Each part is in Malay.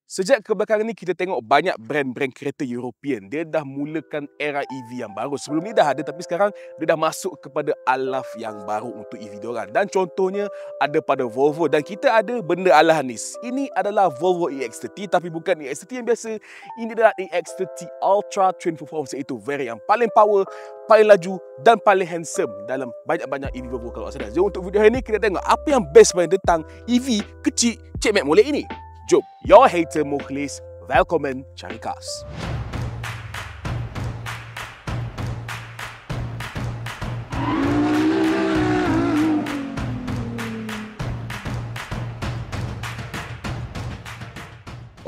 Sejak kebelakangan ni kita tengok banyak brand-brand kereta European, dia dah mulakan era EV yang baru. Sebelum ni dah ada tapi sekarang dia dah masuk kepada alaf yang baru untuk EV diorang. Dan contohnya ada pada Volvo dan kita ada benda alahan ni. Ini adalah Volvo EX30 tapi bukan EX30 yang biasa. Ini adalah EX30 Ultra Twin Performance, iaitu variant yang paling power, paling laju dan paling handsome dalam banyak-banyak EV Volvo kalau saya. Jadi untuk video hari ni kita tengok apa yang best tentang EV kecil Cik Mat Molek ini. Jom, your hater Mukhlis, welcome Cari Cars.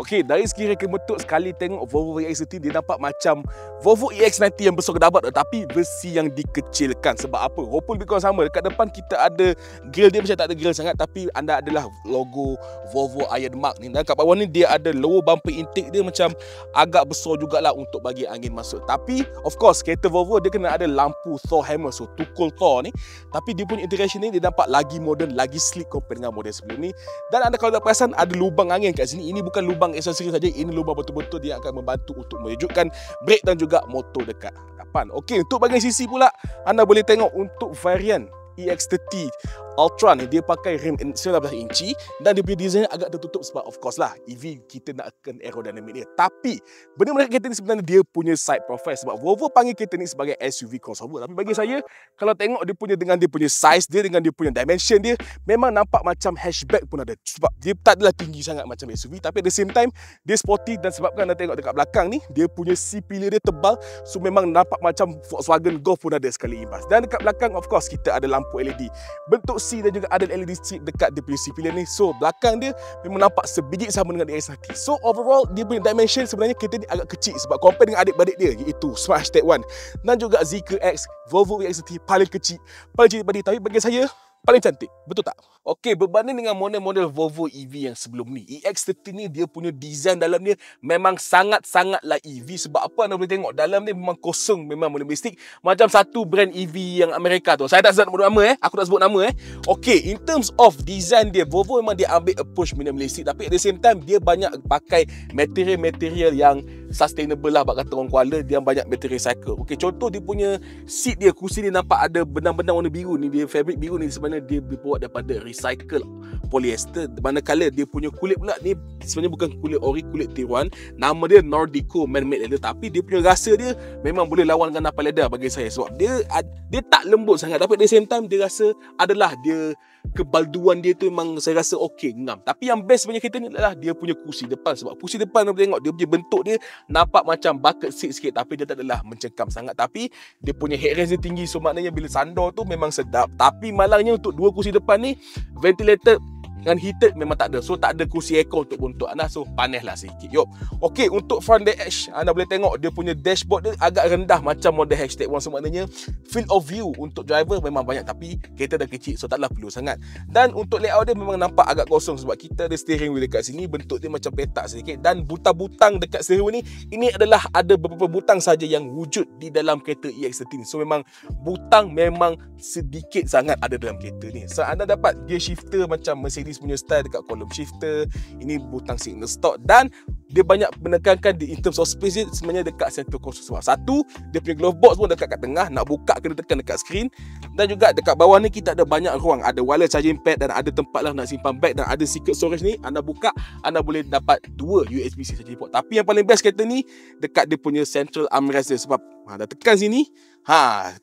Okey, dari segi reka bentuk sekali tengok Volvo EX30 dia nampak macam Volvo EX90 yang besar kedabat tapi versi yang dikecilkan. Sebab apa? Walaupun lebih kurang sama, dekat depan kita ada grill dia macam tak ada grill sangat tapi anda adalah logo Volvo Iron Mark ni. Dan kat bawah ni dia ada lower bumper intake dia macam agak besar jugalah untuk bagi angin masuk. Tapi of course kereta Volvo dia kena ada lampu Thor hammer, so tukul Thor ni. Tapi dia punya integration ni dia nampak lagi modern, lagi sleek compare dengan model sebelum ni. Dan anda kalau tak perasan ada lubang angin kat sini. Ini bukan lubang aksesori saja, ini lubang betul-betul dia akan membantu untuk mewujudkan brake dan juga motor dekat depan. Okey, untuk bahagian sisi pula anda boleh tengok untuk varian EX30 Ultra ni dia pakai rim 19 inci dan dia punya design agak tertutup sebab of course lah EV kita nakkan aerodynamic dia. Tapi benda menarik kereta ni sebenarnya dia punya side profile, sebab Volvo panggil kereta ni sebagai SUV crossover. Tapi bagi saya kalau tengok dia punya dengan dia punya size dia, dengan dia punya dimension dia, memang nampak macam hatchback pun ada. Sebab dia tak adalah tinggi sangat macam SUV tapi at the same time dia sporty. Dan sebabkan anda tengok dekat belakang ni dia punya C-pillar dia tebal, so memang nampak macam Volkswagen Golf pun ada sekali imbas. Dan dekat belakang of course kita ada lampu LED bentuk C dan juga ada LED strip dekat dia punya C-pillar ni. So belakang dia memang nampak sebiji sama dengan EX30. So overall dia punya dimension sebenarnya kereta ni agak kecil sebab compare dengan adik-beradik dia, iaitu Smart Hashtag 1 dan juga Zeekr X. Volvo EX30 paling kecil, paling cantik body, tapi bagi saya paling cantik, betul tak? Okey, berbanding dengan model-model Volvo EV yang sebelum ni, EX30 ni dia punya design dalam dia memang sangat-sangatlah EV. Sebab apa anda boleh tengok dalam dia memang kosong, memang minimalistik macam satu brand EV yang Amerika tu. Saya tak sebut nama aku tak sebut nama Okey, in terms of design dia, Volvo memang dia ambil approach minimalistik tapi at the same time dia banyak pakai material-material yang sustainable lah, bak kata orang Kuala, dia banyak material recycle. Okey, contoh dia punya seat dia, kursi dia nampak ada benang-benang warna biru ni, dia fabric biru ni sebenarnya dia dibuat daripada recycle polyester. Manakala dia punya kulit pula ni sebenarnya bukan kulit ori, kulit tiruan. Nama dia Nordico man-made leather, tapi dia punya rasa dia memang boleh lawan dengan napal leather bagi saya. Sebab dia tak lembut sangat tapi at the same time dia rasa adalah dia kebalduan dia tu memang saya rasa okey, ngam. Tapi yang best sebenarnya kereta ni adalah dia punya kursi depan. Sebab kursi depan anda tengok dia punya bentuk dia nampak macam bucket seat sikit tapi dia tak adalah mencengkam sangat. Tapi dia punya headrest dia tinggi, so maknanya bila sandar tu memang sedap. Tapi malangnya untuk dua kursi depan ni ventilated dengan heated memang tak ada. So tak ada kursi aircon untuk anda, so panas lah sedikit. Yop. Okey, untuk front dash anda boleh tengok dia punya dashboard dia agak rendah macam model Hashtag 1. So maknanya field of view untuk driver memang banyak tapi kereta dah kecil, so taklah perlu sangat. Dan untuk layout dia memang nampak agak kosong sebab kita ada steering wheel dekat sini, bentuk dia macam petak sedikit. Dan butang-butang dekat steering wheel ni, ini adalah ada beberapa butang saja yang wujud di dalam kereta EX30. So memang butang memang sedikit sangat ada dalam kereta ni. So anda dapat gear shifter macam Mercedes punya style dekat column shifter. Ini butang signal stop dan dia banyak menekankan di in terms of space dia sebenarnya dekat center console. Sebab satu, dia punya glove box pun dekat kat tengah, nak buka kena tekan dekat skrin. Dan juga dekat bawah ni kita ada banyak ruang, ada wireless charging pad dan ada tempat lah nak simpan bag dan ada secret storage ni. Anda buka, anda boleh dapat dua USB-C charging port. Tapi yang paling best kereta ni dekat dia punya central armrest dia, sebab dah tekan sini,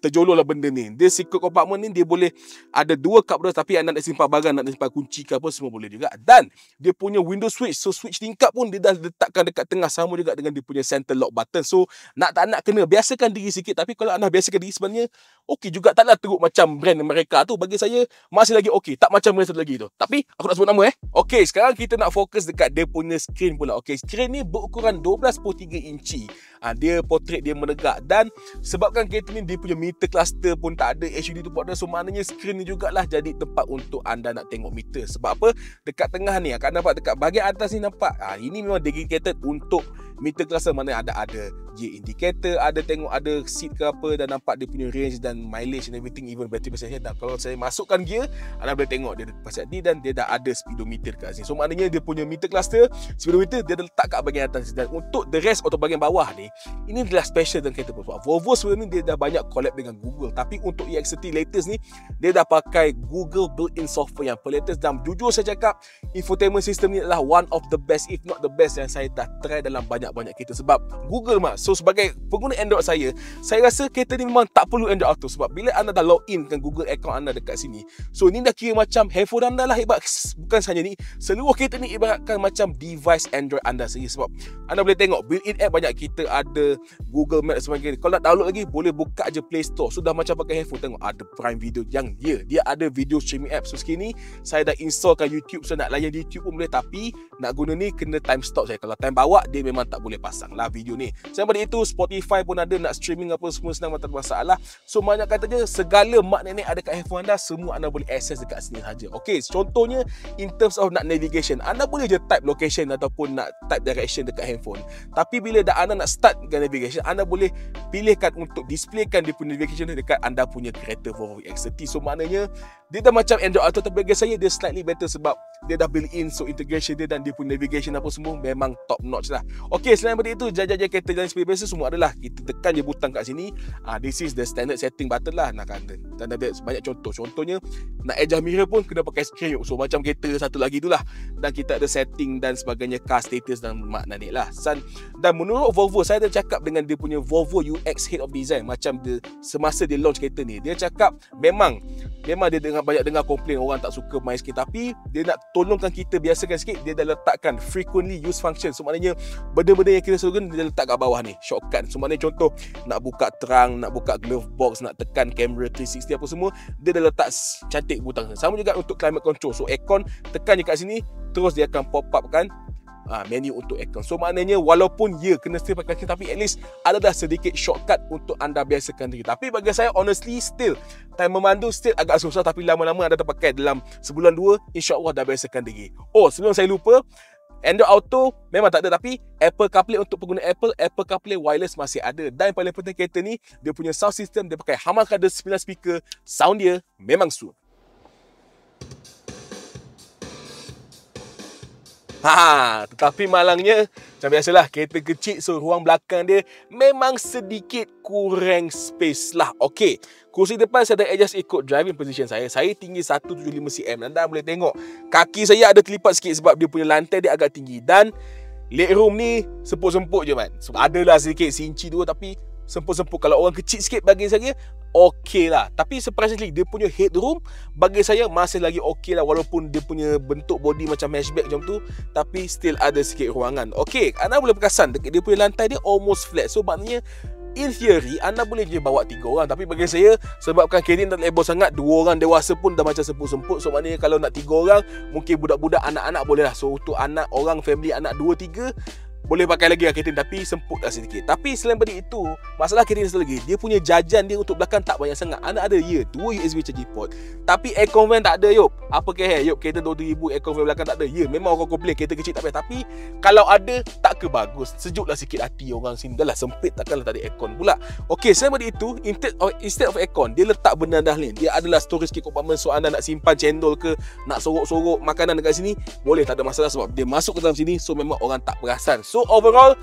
terjolok lah benda ni. Dia secret compartment ni dia boleh ada dua cup dah, tapi anda nak simpan barang, nak simpan kunci ke apa semua boleh juga. Dan dia punya window switch, so switch tingkap pun dia dah letakkan dekat tengah, sama juga dengan dia punya center lock button. So nak tak nak kena biasakan diri sikit, tapi kalau anda biasakan diri sebenarnya okey juga, taklah teruk macam brand mereka tu. Bagi saya masih lagi okey, tak macam mereka lagi tu. Tapi aku tak sebut nama Okey, sekarang kita nak fokus dekat dia punya screen pula. Okey, screen ni berukuran 12.3 inci. Dia portrait dia menegak dan sebabkan kereta ni dia punya meter cluster pun tak ada, HUD tu pun ada, so maknanya screen ni jugalah jadi tempat untuk anda nak tengok meter. Sebab apa? Dekat tengah ni akan nampak dekat bahagian atas ni nampak ini memang dedicated untuk meter cluster, mana ada gear indicator, ada tengok ada seat ke apa, dan nampak dia punya range dan mileage and everything, even battery percentage. Dan kalau saya masukkan gear, anda boleh tengok dia pasal ni, dan dia dah ada speedometer kat sini. So maknanya dia punya meter cluster, speedometer dia letak kat bahagian atas. Dan untuk the rest atau bahagian bawah ni, ini adalah special dengan kereta Volvo. Volvo sebelum ni dia dah banyak collab dengan Google, tapi untuk EX30 latest ni dia dah pakai Google built-in software yang latest. Dan jujur saya cakap, infotainment system ni adalah one of the best, if not the best, yang saya dah try dalam banyak-banyak kereta. Sebab Google so sebagai pengguna Android saya rasa kereta ni memang tak perlu Android Auto. Sebab bila anda dah log in kan Google account anda dekat sini, so ni dah kira macam handphone anda lah. Hebat, bukan sahaja ni, seluruh kereta ni ibaratkan macam device Android anda sendiri. Sebab anda boleh tengok built-in app banyak, kita ada Google Maps dan sebagainya. Kalau nak download lagi, boleh buka je Play Store. Sudah macam pakai handphone. Tengok ada Prime Video yang dia ada video streaming app. So sekini saya dah installkan YouTube. So nak layan YouTube pun boleh, tapi nak guna ni kena time stop saya. Kalau time bawa, dia memang tak boleh pasang lah video ni. Selain daripada itu, Spotify pun ada, nak streaming apa semua senang, tak ada masalah. So banyak katanya segala mak nenek ada kat handphone anda, semua anda boleh access dekat sini saja. Okey, contohnya in terms of nak navigation, anda boleh je type location ataupun nak type direction dekat handphone. Tapi bila dah anda nak start dengan navigation, anda boleh pilihkan untuk displaykan dia punya navigation dekat anda punya kereta Volvo EX30. So maknanya dia dah macam Android Auto, tapi bagi saya dia slightly better sebab dia dah built in. So integration dia dan dia punya navigation apa semua memang top notch lah. Okey, selain daripada itu, jajan-jajan kereta jalan seperti biasa semua adalah kita tekan je butang kat sini. This is the standard setting button lah. Nak kan, dan ada banyak contoh. Contohnya nak adjust mirror pun kena pakai screen. So macam kereta satu lagi tu lah. Dan kita ada setting dan sebagainya, car status dan maknanya lah. Dan menurut Volvo, saya dah cakap dengan dia punya Volvo UX Head of Design, macam dia semasa dia launch kereta ni, dia cakap memang dia banyak dengar komplain orang tak suka main sikit, tapi dia nak tolongkan kita biasakan sikit. Dia dah letakkan frequently use function. So maknanya benda-benda yang kita suruh dia letak kat bawah ni, shortcut. So maknanya contoh nak buka terang, nak buka glove box, nak tekan kamera 360 apa semua, dia dah letak cantik butang. Sama juga untuk climate control. So aircon, tekan je kat sini, terus dia akan pop up kan menu untuk aircon. So maknanya walaupun kena still pakai kaki, tapi at least ada dah sedikit shortcut untuk anda biasakan diri. Tapi bagi saya honestly still time memandu still agak susah, tapi lama-lama anda terpakai dalam sebulan dua, insya-Allah dah biasakan diri. Oh, sebelum saya lupa, Android Auto memang tak ada, tapi Apple CarPlay untuk pengguna Apple CarPlay wireless masih ada. Dan paling penting kereta ni, dia punya sound system, dia pakai Harman Kardon 9 speaker, sound dia memang smooth. Tetapi malangnya macam biasalah, kereta kecil, so ruang belakang dia memang sedikit kurang space lah. Okey, kursi depan saya dah adjust ikut driving position saya. Saya tinggi 175 cm. Anda boleh tengok kaki saya ada terlipat sikit sebab dia punya lantai dia agak tinggi. Dan legroom ni semput-semput je man. So adalah sedikit inci 2, tapi semput-semput. Kalau orang kecil sikit bagi saya okey lah. Tapi surprisingly dia punya headroom bagi saya masih lagi okey lah, walaupun dia punya bentuk body macam hatchback macam tu, tapi still ada sikit ruangan. Okey, anda boleh perasan dekat dia punya lantai dia almost flat. So maknanya in theory anda boleh je bawa 3 orang, tapi bagi saya sebabkan kereta ni tak lebar sangat, 2 orang dewasa pun dah macam semput-semput. So maknanya kalau nak 3 orang, mungkin budak-budak, anak-anak boleh lah. So untuk anak orang family anak 2-3 boleh pakai lagi lah kereta ni, tapi semput lah sedikit. Tapi selain daripada itu, masalah kereta ni satu lagi, dia punya jajan dia untuk belakang tak banyak sangat. Anak ada 2 USB charging port, tapi aircon fan tak ada Yop. Apa ke Yop, kereta 2,000 aircon fan belakang tak ada. Memang orang komplain kereta kecil tak payah, tapi kalau ada tak ke bagus, sejuklah sikit hati orang sini. Dah lah sempit, takkanlah tak ada aircon pula. Okey, selain daripada itu, instead of aircon, dia letak benda dah ni. Dia adalah storage compartment, so anda nak simpan cendol ke, nak sorok-sorok makanan dekat sini, boleh, tak ada masalah sebab dia masuk ke dalam sini. So memang orang tak perasan. So overall,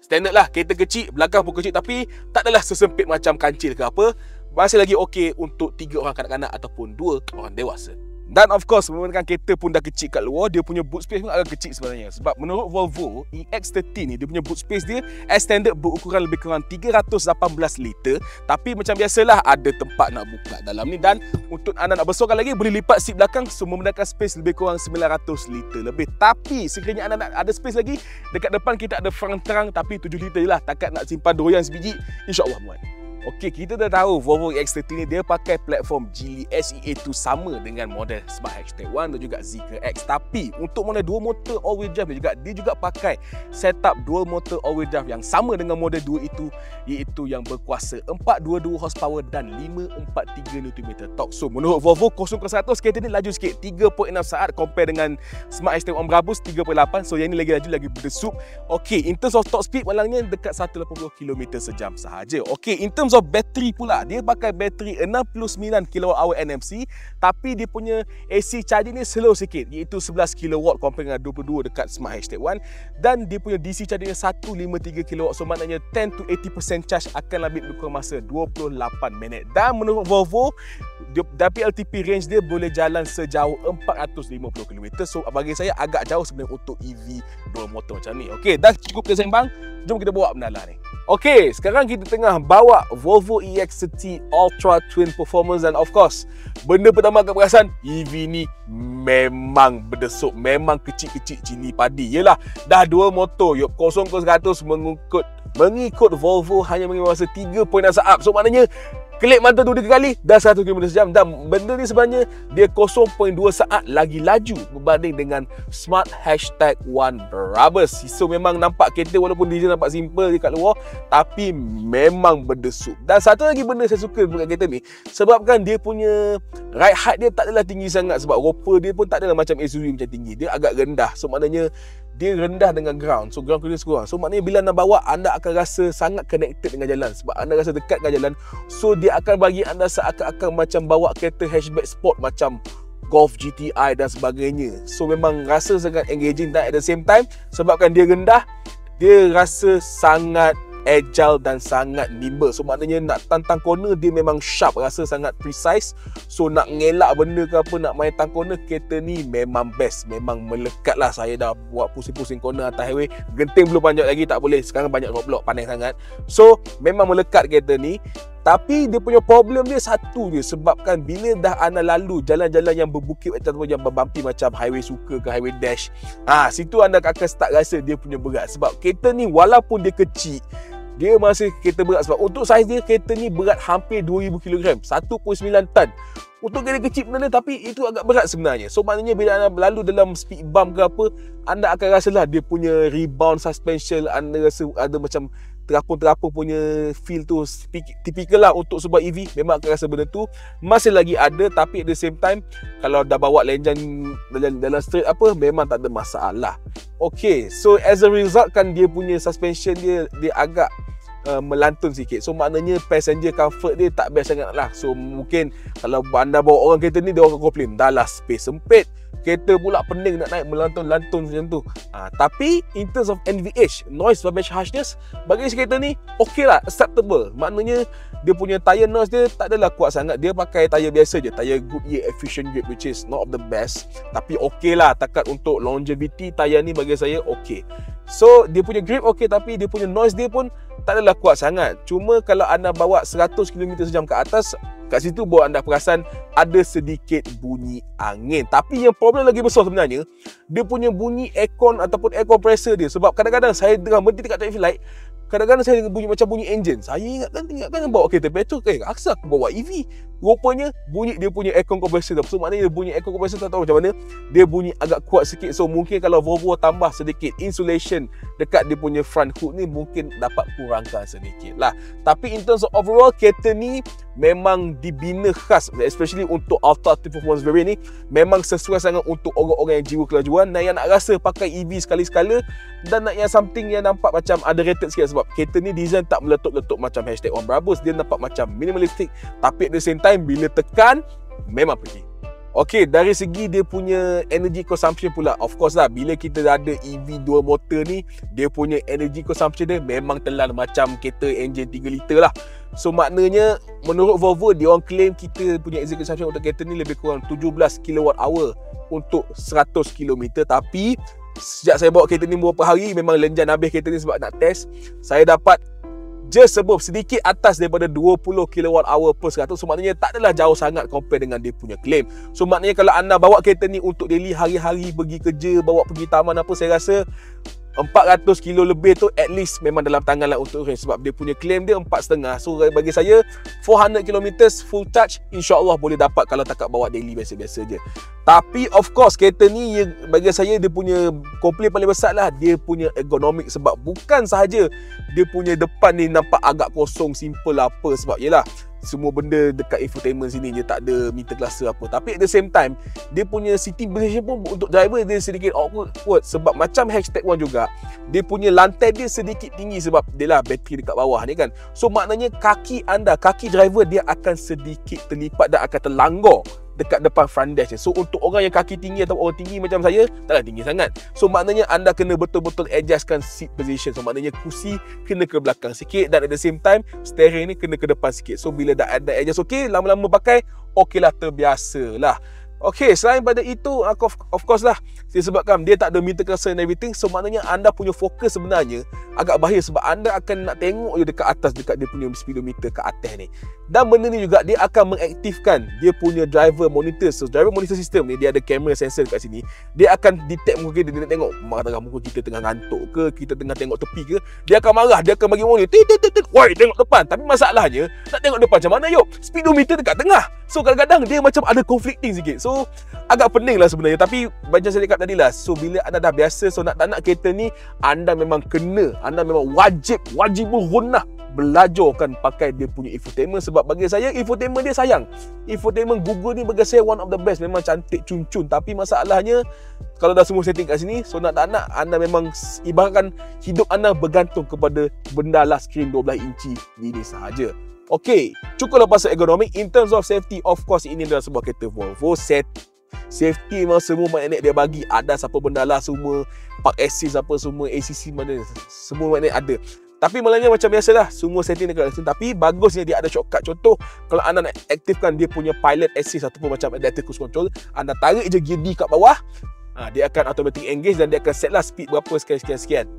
standard lah, kereta kecil, belakang pun kecil, tapi tak adalah sesempit macam kancil ke apa. Masih lagi okey untuk 3 orang kanak-kanak ataupun 2 orang dewasa. Dan of course, memang kereta pun dah kecil kat luar, dia punya boot space pun agak kecil sebenarnya. Sebab menurut Volvo EX30 ni, dia punya boot space dia as standard berukuran lebih kurang 318 liter. Tapi macam biasalah ada tempat nak buka dalam ni. Dan untuk anda nak besarkan lagi, boleh lipat seat belakang, so menggunakan space lebih kurang 900 liter lebih. Tapi sekiranya anda nak ada space lagi, dekat depan kita ada front trunk, tapi 7 liter je lah. Takat nak simpan doyan sebiji, insya-Allah muat. Okey, kita dah tahu Volvo EX30 ni dia pakai platform Geely SEA2 sama dengan model Smart Hashtag 1 dan juga Zeekr X. Tapi untuk model dual motor all-wheel drive dia juga pakai setup dual motor all-wheel drive yang sama dengan model 2 itu, iaitu yang berkuasa 422 horsepower dan 543 Nm torque. So menurut Volvo 0 ke 100 kereta ni laju sikit, 3.6 saat compare dengan Smart Hashtag 1 Brabus 3.8. So yang ni lagi laju, lagi berdesup. Okey, in terms of top speed malangnya dekat 180 km sejam sahaja. Okey, in terms of bateri pula, dia pakai bateri 69 kWh NMC, tapi dia punya AC charging ni slow sikit, iaitu 11 kW compare dengan 22 dekat Smart Hashtag 1, dan dia punya DC charging 153 kW. So maknanya 10 to 80% charge akan lebih kurang masa 28 minit. Dan menurut Volvo, WLTP range dia boleh jalan sejauh 450 km. So bagi saya agak jauh sebenarnya untuk EV dual motor macam ni. Okey, dah cukup kita sembang, jom kita bawa pendalah ni. Okey, sekarang kita tengah bawa Volvo EX30 Ultra Twin Performance, dan of course, benda pertama agak perasan, EV ni memang berdesuk, memang kecil-kecil cili padi. Yelah, dah dua motor, 0 ke 100 mengikut Volvo hanya mengambil masa 3.6 saat. So maknanya kelip mata tu 3 kali dah 100 km sejam, dan benda ni sebenarnya dia 0.2 saat lagi laju berbanding dengan Smart Hashtag 1 Brabus. So memang nampak kereta walaupun design nampak simple dekat luar, tapi memang berdesup. Dan satu lagi benda saya suka dengan kereta ni, sebabkan dia punya ride height dia tak adalah tinggi sangat, sebab roper dia pun tak adalah macam SUV macam tinggi, dia agak rendah. So maknanya dia rendah dengan ground, so ground clearance kurang. So maknanya bila anda bawa, anda akan rasa sangat connected dengan jalan, sebab anda rasa dekat dengan jalan. So dia akan bagi anda seakan-akan macam bawa kereta hatchback sport macam Golf GTI dan sebagainya. So memang rasa sangat engaging, dan at the same time sebabkan dia rendah, dia rasa sangat agile dan sangat nimble. So maknanya nak tantang corner dia memang sharp, rasa sangat precise. So nak ngelak benda ke apa, nak main tang corner, kereta ni memang best, memang melekat lah. Saya dah buat pusing-pusing corner atas highway, genting belum panjat lagi, tak boleh, sekarang banyak roadblock, pandai sangat. So memang melekat kereta ni. Tapi dia punya problem dia satu je, sebabkan bila dah anda lalu jalan-jalan yang berbukit ataupun yang berbumpy macam highway Suka ke highway Dash, situ anda akan start rasa dia punya berat. Sebab kereta ni walaupun dia kecil, dia masih kereta berat. Sebab untuk saiz dia, kereta ni berat hampir 2000 kg, 1.9 ton. Untuk kereta kecil benda, tapi itu agak berat sebenarnya. So maknanya bila anda berlalu dalam speed bump ke apa, anda akan rasalah dia punya rebound suspension, anda rasa ada macam terapung-terapung punya feel tu typical lah untuk sebuah EV. Memang akan rasa benda tu masih lagi ada, tapi at the same time kalau dah bawa lenjan dalam straight apa, memang tak ada masalah. Okay, so as a result kan dia punya suspension dia agak melantun sikit. So maknanya passenger comfort dia tak best sangat lah. So mungkin kalau anda bawa orang kereta ni, dia akan komplain, dah lah space sempit, kereta pula pening nak naik melantun-lantun macam tu. Tapi in terms of NVH, noise vibration harshness, bagi kereta ni okey lah, acceptable. Maknanya dia punya tire noise dia tak adalah kuat sangat. Dia pakai tire biasa je, tire Goodyear Efficient Grip, which is not of the best, tapi okey lah. Takat untuk longevity, tire ni bagi saya okey. So dia punya grip okey, tapi dia punya noise dia pun tak adalah kuat sangat. Cuma kalau anda bawa 100 km sejam ke atas, kat situ buat anda perasan ada sedikit bunyi angin. Tapi yang problem lagi besar sebenarnya, dia punya bunyi aircon ataupun air compressor dia. Sebab kadang-kadang saya tengah berhenti dekat traffic light, kadang-kadang saya bunyi macam bunyi enjin. Saya ingatkan bawa kereta petrol, asal aku bawa EV. Rupanya bunyi dia punya aircon compressor. So maknanya dia bunyi aircon compressor, tak tahu macam mana, dia bunyi agak kuat sikit. So mungkin kalau Volvo tambah sedikit insulation dekat dia punya front hood ni, mungkin dapat kurangkan sedikit lah. Tapi in terms of overall, kereta ni memang dibina khas, especially untuk Ultra Twin Performance variant ni, memang sesuai sangat untuk orang-orang yang jiwa kelajuan dan yang nak rasa pakai EV sekali-sekala, dan nak yang something yang nampak macam underrated sikit. Sebab kereta ni design tak meletup-letup macam Hashtag 1 Brabus, dia nampak macam minimalistic, tapi at the same time bila tekan memang pergi. Okey, dari segi dia punya energy consumption pula, of course lah, bila kita ada EV dual motor ni, dia punya energy consumption dia memang telan macam kereta enjin 3 liter lah. So maknanya menurut Volvo, dia orang claim kita punya energy consumption untuk kereta ni lebih kurang 17 kWh untuk 100 km. Tapi sejak saya bawa kereta ni beberapa hari, memang lenjan habis kereta ni sebab nak test, saya dapat just above, sedikit atas daripada 20 kWh per 100. So maknanya tak adalah jauh sangat compare dengan dia punya claim. So maknanya kalau anda bawa kereta ni untuk daily, hari-hari pergi kerja, bawa pergi taman apa, saya rasa 400 kilo lebih tu at least memang dalam tangan lah untuk range, sebab dia punya claim dia 4.5. So bagi saya 400 km full charge insya-Allah boleh dapat kalau takat bawa daily biasa-biasa je. Tapi of course kereta ni bagi saya dia punya komplain paling besar lah dia punya ergonomik, sebab bukan sahaja dia punya depan ni nampak agak kosong, simple apa, sebab yelah semua benda dekat infotainment sini je, tak ada meter cluster apa. Tapi at the same time dia punya sitting position pun untuk driver dia sedikit awkward, sebab macam hashtag one juga dia punya lantai dia sedikit tinggi sebab dia lah bateri dekat bawah ni kan. So maknanya kaki anda, kaki driver dia akan sedikit terlipat dan akan terlanggar dekat depan front dash. So untuk orang yang kaki tinggi atau orang tinggi macam saya, taklah tinggi sangat. So maknanya anda kena betul-betul adjustkan seat position. So maknanya kursi kena ke belakang sikit dan at the same time steering ni kena ke depan sikit. So bila dah ada adjust okey, lama-lama pakai okeylah, terbiasa lah. Okey, selain pada itu of course lah disebabkan dia tak ada meter cluster and everything, so maknanya anda punya fokus sebenarnya agak bahaya sebab anda akan nak tengok je dekat atas, dekat dia punya speedometer ke atas ni. Dan benda ni juga dia akan mengaktifkan dia punya driver monitor. So driver monitor system ni dia ada kamera sensor kat sini. Dia akan detect muka kita, dia nak tengok muka kita tengah ngantuk ke, kita tengah tengok tepi ke, dia akan marah, dia akan bagi warning, woi tengok depan. Tapi masalahnya nak tengok depan macam mana, yuk speedometer dekat tengah. So kadang-kadang dia macam ada conflicting sikit. So agak pening lah sebenarnya. Tapi macam saya cakap tadi lah, so bila anda dah biasa, so nak tak nak kereta ni anda memang kena, anda memang wajib runah belajar kan pakai dia punya infotainment. Sebab bagi saya infotainment dia sayang. Infotainment Google ni bagi saya one of the best, memang cantik cun-cun. Tapi masalahnya kalau dah semua setting kat sini, so nak tak nak anda memang ibaratkan hidup anda bergantung kepada benda lah skrin 12 inci ini sahaja. Okey, cukuplah pasal ergonomik. In terms of safety, of course ini adalah sebuah kereta Volvo. Safety memang semua magnet dia bagi. Ada siapa benda lah semua, park assist apa semua, ACC mana, semua magnet ada. Tapi malangnya macam biasalah, semua setting dekat sini. Tapi bagusnya dia ada shortcut. Contoh, kalau anda nak aktifkan dia punya pilot assist ataupun macam adaptive cruise control, anda tarik je gear D kat bawah, dia akan automatic engage dan dia akan set lah speed berapa sekian.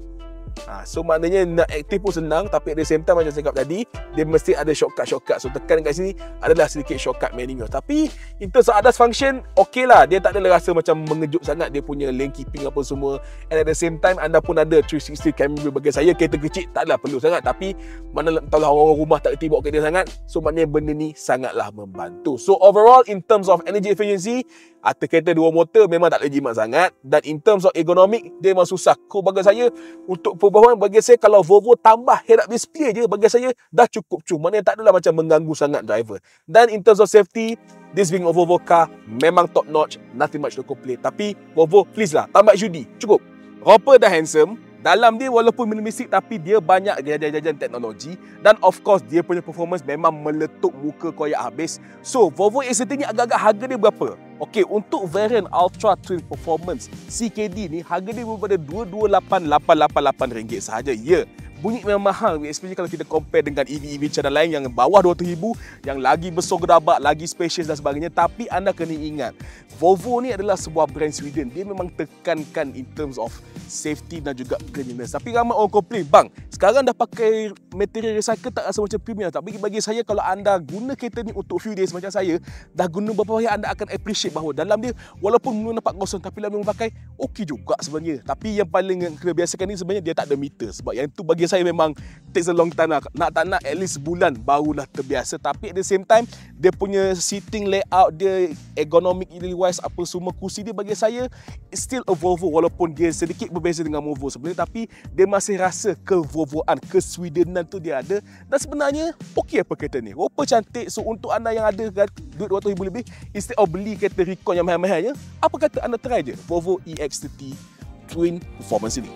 So maknanya nak aktif pun senang, tapi at the same time macam saya cakap tadi, dia mesti ada shortcut. So tekan kat sini adalah sedikit shortcut manual. Tapi in terms of ADAS function, okey lah, dia tak ada rasa macam mengejut sangat dia punya lane keeping apa semua. And at the same time anda pun ada 360 camera. Bagi saya kereta kecil taklah perlu sangat, tapi mana tahulah orang rumah tak reti bawa kereta sangat. So maknanya benda ni sangatlah membantu. So overall in terms of energy efficiency, kereta dua motor memang tak boleh jimat sangat. Dan in terms of ergonomic, dia memang susah. Bagi saya untuk perubahan, bagi saya kalau Volvo tambah head up display je, bagi saya dah cukup cuma dia tak adalah macam mengganggu sangat driver. Dan in terms of safety, this being a Volvo car memang top notch, nothing much to complain. Tapi Volvo please lah, tambah HUD cukup. Hopper dah handsome, dalam dia walaupun minimalistik tapi dia banyak jajan-jajan teknologi, dan of course dia punya performance memang meletup muka koyak habis. So Volvo EX30 ni agak-agak harga dia berapa? Okey, untuk variant Ultra Twin Performance CKD ni harga dia daripada RM228,888 sahaja. Ya, bunyi memang mahal, especially kalau kita compare dengan EV channel lain yang bawah RM200,000, yang lagi besar gedabak, lagi spacious dan sebagainya. Tapi anda kena ingat, Volvo ni adalah sebuah brand Sweden. Dia memang tekankan in terms of safety dan juga cleanliness. Tapi ramai orang komplain, bang, sekarang dah pakai material recycle tak rasa macam premium. Tapi bagi saya, kalau anda guna kereta ni untuk few days macam saya, dah guna beberapa hari, anda akan appreciate bahawa dalam dia walaupun mula nampak kosong, tapi lama pakai okey juga sebenarnya. Tapi yang paling kena biasakan ni sebenarnya dia tak ada meter. Sebab yang tu bagi saya memang takes a long time lah. Nak tak nak at least sebulan barulah terbiasa. Tapi at the same time, dia punya seating layout dia, ergonomic wise apa semua, kursi dia bagi saya still a Volvo. Walaupun dia sedikit berbeza dengan Volvo sebenarnya, tapi dia masih rasa ke-Volvoan, ke-Swedenan tu dia ada. Dan sebenarnya okey apa kereta ni, rupa cantik. So untuk anda yang ada duit RM200,000 lebih, instead of beli kereta recon yang mahal-mahalnya, apa kata anda try je Volvo EX30 Twin Performance ini.